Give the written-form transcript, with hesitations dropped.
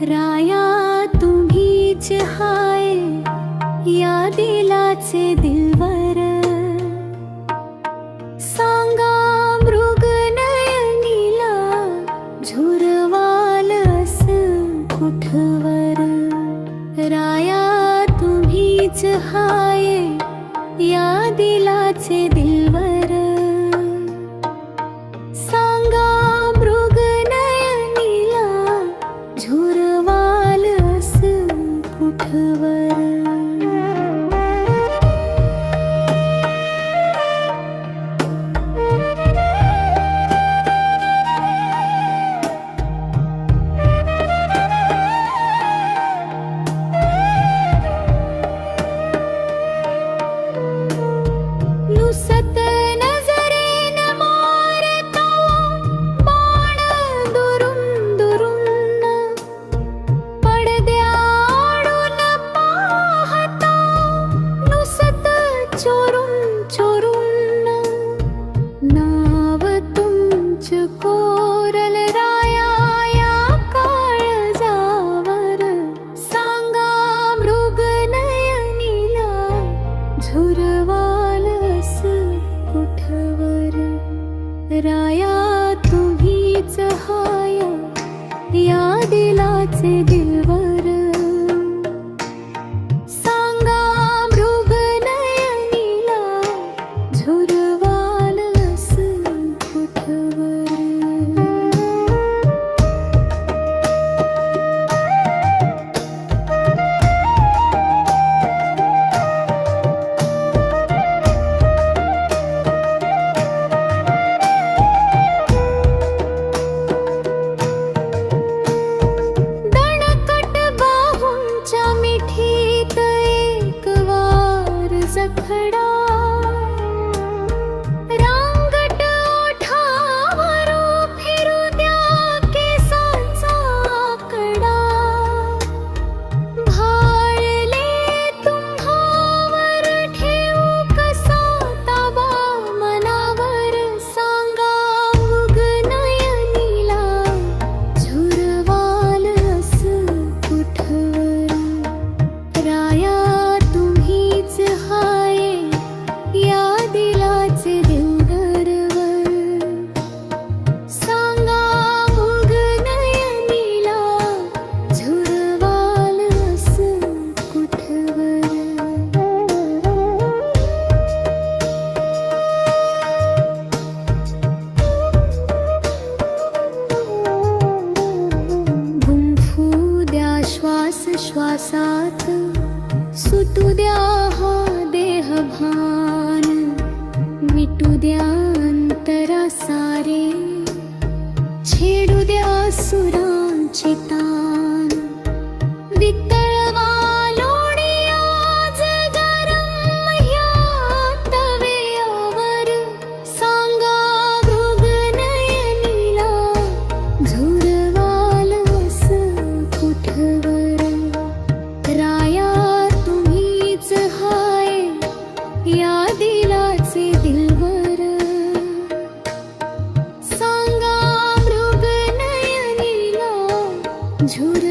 राया तुम्हीच हाय या दिलाचे दिलवर, सांगा मृगनयनीला झुरवालस कुठवर. राया तुम्हीच हाय या दिलाचे दिलवर, सांगा मृगनयनीला झुरवालस कुठवर. नुसत नजरेन मारता बाण दुरून दुरून, पडद्याआडून पाहता नुसत चोरून चोरून. नाव तुमच कोरल राया या काळजावर, सांगा मृगनयनीला झुरवालस कुठवर. राया तुम्हीच हाय या दिलाचे दिलवर, सांगा मृगनयनीला झुरवालस कुठवर. दणकट बाहूंच्या मिठीत एक वार जखडा, रांगट ओठावर फिरू द्या केसांचा कडा. भाळले तुम्हावर ठेवू कसा ताबा मनावर, सांगा मृगनयनीला झुरवालस कुठवर. राया तुम्हीच हाय या दिलाचे दिलवर, सांगा मृगनयनीला झुरवालस कुठवर. गुंफू द्या श्वास श्वासात, सुटू द्या हा देहभान, मिटू द्या अंतरा सारे, छेडू द्या सुरांची तान. वितळवा लोणी आज गरम ह्या तव्यावर, सांगा मृगनयनीला झुरवालस कुठवर. राया तुम्हीच हाय या दिलाचे दिलवर, सांगा मृगनयनीला झुरवालस